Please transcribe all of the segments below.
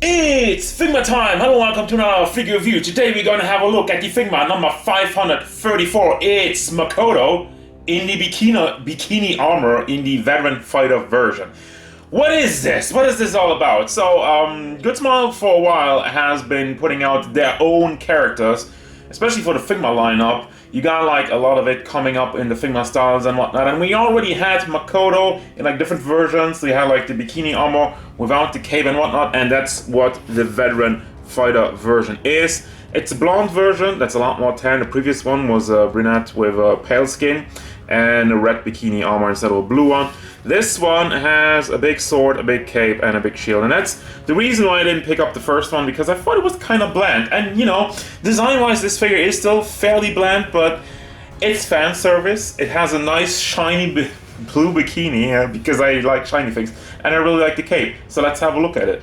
It's Figma time! Hello, welcome to another figure review. Today we're going to have a look at the Figma number 534. It's Makoto in the bikini armor in the veteran fighter version. What is this? What is this all about? So, Goodsmile for a while has been putting out their own characters, especially for the Figma lineup. You got like a lot of it coming up in the Figma styles and whatnot, and we already had Makoto in like different versions. We had like the bikini armor without the cape and whatnot, and that's what the veteran fighter version is. It's a blonde version that's a lot more tan. The previous one was a brunette with pale skin and a red bikini armor instead of a blue one. This one has a big sword, a big cape, and a big shield, and that's the reason why I didn't pick up the first one, because I thought it was kind of bland. And you know, design-wise this figure is still fairly bland, but it's fan service. It has a nice shiny blue bikini, because I like shiny things, and I really like the cape, so let's have a look at it.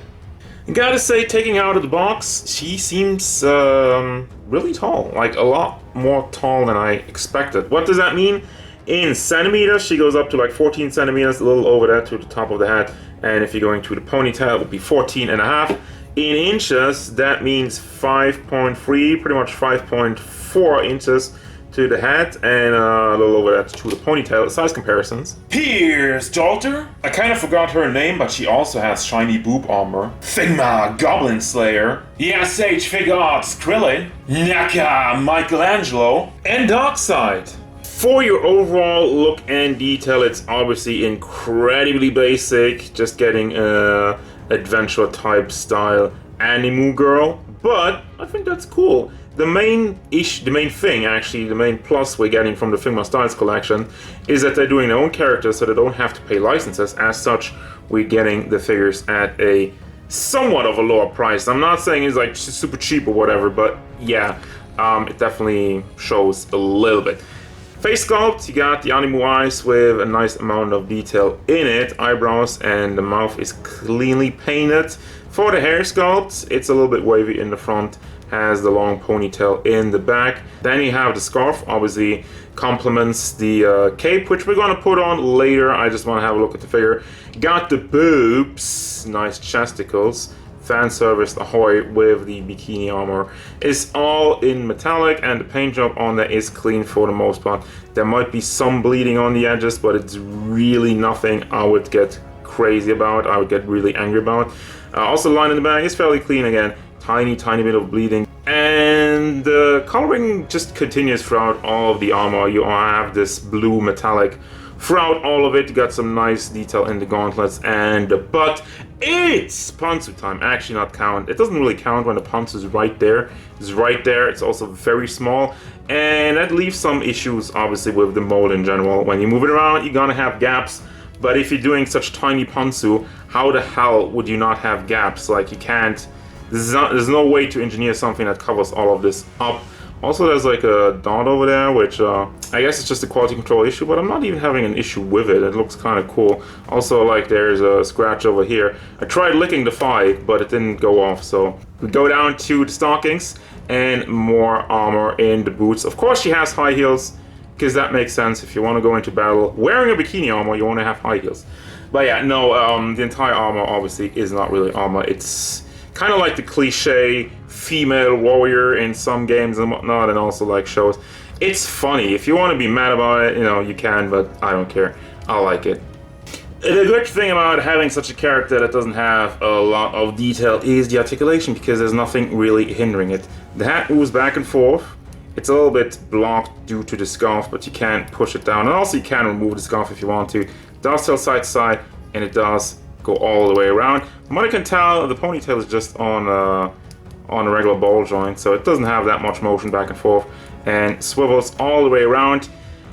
I gotta say, taking her out of the box, she seems really tall, like a lot more tall than I expected. What does that mean? In centimeters, she goes up to like 14 centimeters, a little over that to the top of the head, and if you're going to the ponytail, it would be 14 and a half. In inches, that means 5.3, pretty much 5.4 inches to the head, and a little over that to the ponytail. Size comparisons. Here's Jolter. I kind of forgot her name, but she also has shiny boob armor. Figma Goblin Slayer. ESH Figure Arts Krillin. Naka Michelangelo. And Darkseid. For your overall look and detail, it's obviously incredibly basic, just getting a adventure type style anime girl, but I think that's cool. The main plus we're getting from the Figma Styles collection is that they're doing their own characters, so they don't have to pay licenses. As such, we're getting the figures at a somewhat of a lower price. I'm not saying it's like super cheap or whatever, but yeah, it definitely shows a little bit. Face sculpt, you got the anime eyes with a nice amount of detail in it. Eyebrows and the mouth is cleanly painted. For the hair sculpt, it's a little bit wavy in the front, has the long ponytail in the back. Then you have the scarf, obviously complements the cape, which we're gonna put on later. I just wanna have a look at the figure. Got the boobs, nice chesticles. Fan service ahoy with the bikini armor. Is all in metallic, and the paint job on there is clean for the most part. There might be some bleeding on the edges, but it's really nothing I would get crazy about, I would get really angry about. Also, the line in the bag is fairly clean again. Tiny bit of bleeding. And the coloring just continues throughout all of the armor. You have this blue metallic throughout all of it. You got some nice detail in the gauntlets and the butt. It's pantsu time. Actually, not count. It doesn't really count when the pantsu is right there. It's right there. It's also very small, and that leaves some issues, obviously, with the mold in general. When you move it around, you're gonna have gaps. But if you're doing such tiny pantsu, how the hell would you not have gaps? Like, you can't. There's no way to engineer something that covers all of this up. Also, there's like a dot over there, which I guess it's just a quality control issue, but I'm not even having an issue with it. It looks kind of cool. Also, like, there's a scratch over here. I tried licking the thigh, but it didn't go off. So we go down to the stockings and more armor in the boots. Of course, she has high heels, because that makes sense. If you want to go into battle wearing a bikini armor, you want to have high heels. But yeah, no, the entire armor obviously is not really armor. It's kind of like the cliche female warrior in some games and whatnot, and also like shows. It's funny. If you want to be mad about it, you know, you can, but I don't care. I like it. The good thing about having such a character that doesn't have a lot of detail is the articulation, because there's nothing really hindering it. The hat moves back and forth. It's a little bit blocked due to the scarf, but you can push it down, and also you can remove the scarf if you want to. It does tilt side to side, and it does go all the way around. From what I can tell, the ponytail is just on a regular ball joint, so it doesn't have that much motion back and forth, and swivels all the way around.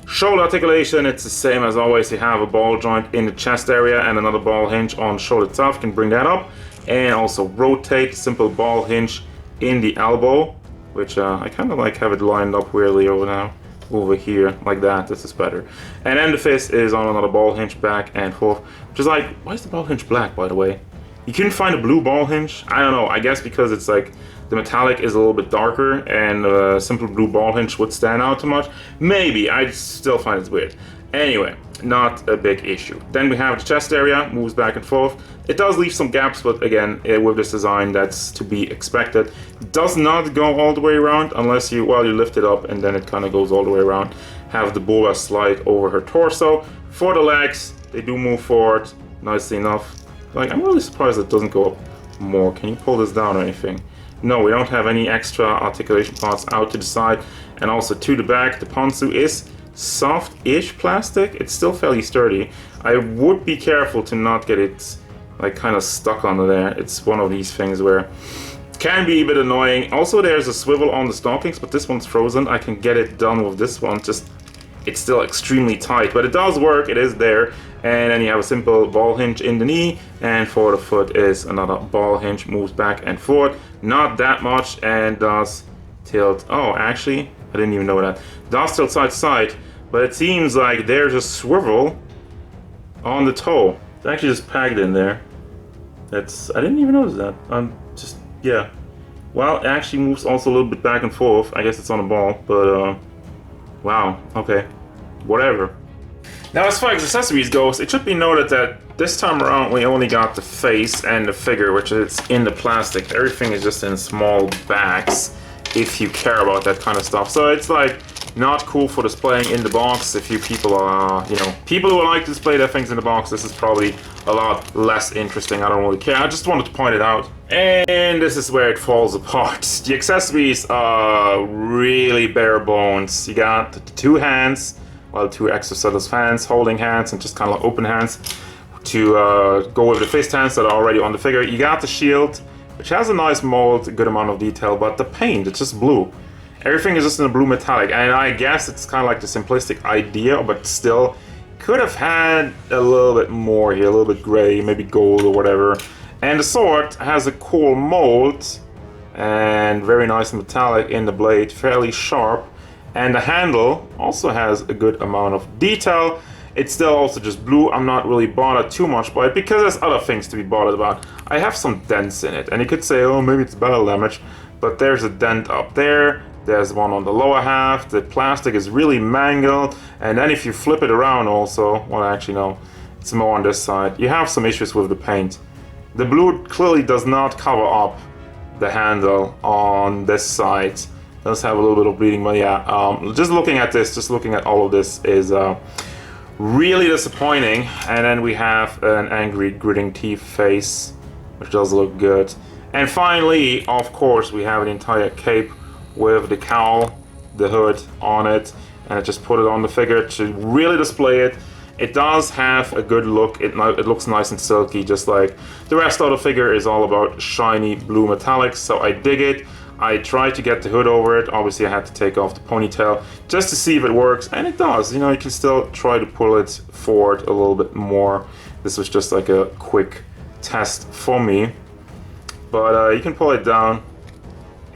Shoulder articulation, it's the same as always. You have a ball joint in the chest area and another ball hinge on the shoulder itself. You can bring that up, and also rotate, simple ball hinge in the elbow, which I kind of like have it lined up weirdly over here, like that. This is better. And then the fist is on another ball hinge back and forth, which is like, why is the ball hinge black, by the way? You couldn't find a blue ball hinge? I don't know, I guess because it's like the metallic is a little bit darker and a simple blue ball hinge would stand out too much. Maybe, I still find it weird. Anyway, not a big issue. Then we have the chest area, moves back and forth. It does leave some gaps, but again, with this design, that's to be expected. Does not go all the way around unless you, well, you lift it up and then it kind of goes all the way around. Have the boa slide over her torso. For the legs, they do move forward nicely enough. Like, I'm really surprised it doesn't go up more. Can you pull this down or anything? No, we don't have any extra articulation parts out to the side and also to the back. The pantsu is soft-ish plastic. It's still fairly sturdy. I would be careful to not get it like kind of stuck under there. It's one of these things where it can be a bit annoying. Also, there's a swivel on the stockings, but this one's frozen. I can get it done with this one. Just it's still extremely tight, but it does work. It is there. And then you have a simple ball hinge in the knee, and for the foot is another ball hinge, moves back and forth. Not that much, and does tilt. Oh, actually, I didn't even know that. Does tilt side to side, but it seems like there's a swivel on the toe. It's actually just pegged in there. I didn't even notice that. Yeah. Well, it actually moves also a little bit back and forth. I guess it's on a ball, but wow, okay, whatever. Now, as far as accessories goes, it should be noted that this time around we only got the face and the figure, which is in the plastic. Everything is just in small bags, if you care about that kind of stuff. So it's like not cool for displaying in the box. If you people are, people who like to display their things in the box, this is probably a lot less interesting. I don't really care. I just wanted to point it out. And this is where it falls apart. The accessories are really bare bones. You got the two hands. Well, two extra set of hands, holding hands, and just kind of like open hands to go with the fist hands that are already on the figure. You got the shield, which has a nice mold, a good amount of detail, but the paint, it's just blue. Everything is just in a blue metallic, and I guess it's kind of like the simplistic idea, but still could have had a little bit more here, a little bit gray, maybe gold or whatever. And the sword has a cool mold, and very nice metallic in the blade, fairly sharp. And the handle also has a good amount of detail. It's still also just blue. I'm not really bothered too much by it because there's other things to be bothered about. I have some dents in it, and you could say, oh, maybe it's battle damage, but there's a dent up there. There's one on the lower half. The plastic is really mangled, and then if you flip it around also, well, actually no, it's more on this side. You have some issues with the paint. The blue clearly does not cover up the handle on this side. Does have a little bit of bleeding, but yeah, just looking at this, just looking at all of this is really disappointing. And then we have an angry gritting teeth face, which does look good. And finally, of course, we have an entire cape with the cowl, the hood on it, and I just put it on the figure to really display it. It does have a good look. It looks nice and silky, just like the rest of the figure is all about shiny blue metallics, so I dig it. I tried to get the hood over it. Obviously, I had to take off the ponytail just to see if it works, and it does. You can still try to pull it forward a little bit more. This was just like a quick test for me. But you can pull it down,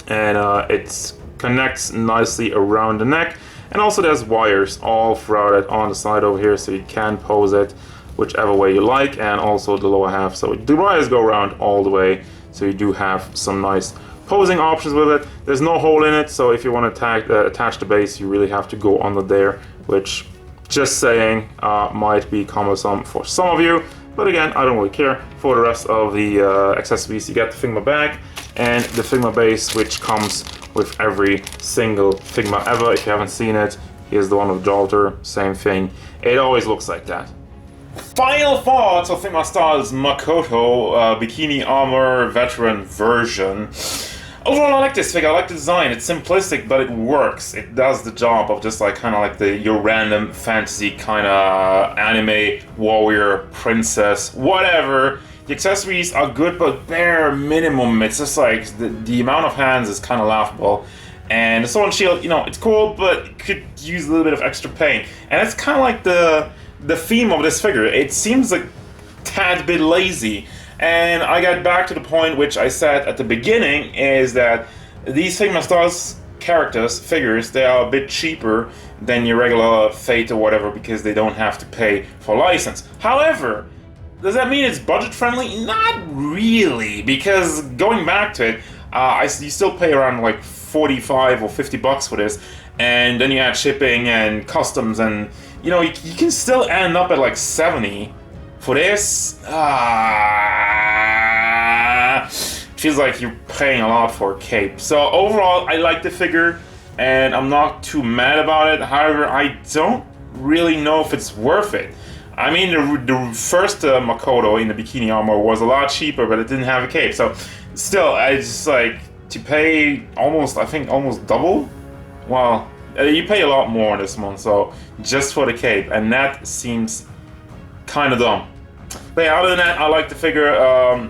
and it connects nicely around the neck. And also there's wires all throughout it on the side over here, so you can pose it whichever way you like, and also the lower half. So the wires go around all the way, so you do have some nice posing options with it. There's no hole in it, so if you want to attach the base, you really have to go under there, which, just saying, might be cumbersome for some of you. But again, I don't really care. For the rest of the accessories, you get the Figma bag and the Figma base, which comes with every single Figma ever. If you haven't seen it, here's the one with Jolter, same thing. It always looks like that. Final thoughts of Figma Style's Makoto Bikini Armor Veteran version. Overall, I like this figure. I like the design. It's simplistic, but it works. It does the job of just like kind of like your random fantasy kind of anime warrior princess, whatever. The accessories are good, but bare minimum. It's just like the amount of hands is kind of laughable. And the sword and shield, it's cool, but it could use a little bit of extra paint. And it's kind of like the theme of this figure. It seems like a tad bit lazy. And I got back to the point which I said at the beginning, is that these Figma Stars figures, they are a bit cheaper than your regular Fate or whatever, because they don't have to pay for license. However, does that mean it's budget friendly? Not really, because going back to it, you still pay around like 45 or 50 bucks for this, and then you add shipping and customs and you know, you can still end up at like 70 for this. Feels like you're paying a lot for a cape. So overall, I like the figure, and I'm not too mad about it. However, I don't really know if it's worth it. I mean, the first Makoto in the bikini armor was a lot cheaper, but it didn't have a cape. So still, I just like to pay almost, I think almost double. Well, you pay a lot more this month, so just for the cape, and that seems kind of dumb. But yeah, other than that, I like the figure.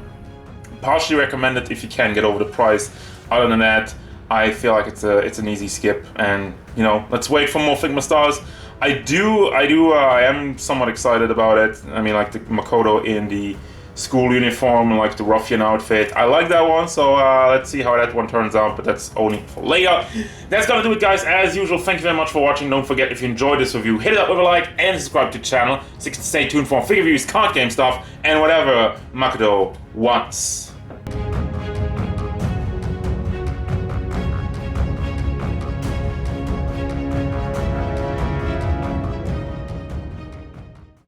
Partially recommend it if you can get over the price. Other than that, I feel like it's an easy skip, and you know, let's wait for more Figma stars. I am somewhat excited about it. I mean, like the Makoto in the school uniform and like the ruffian outfit. I like that one, so let's see how that one turns out, but that's only for later. That's gonna do it, guys. As usual, thank you very much for watching. Don't forget, if you enjoyed this review, hit it up with a like and subscribe to the channel so you can stay tuned for figure reviews, card game stuff, and whatever Makoto wants.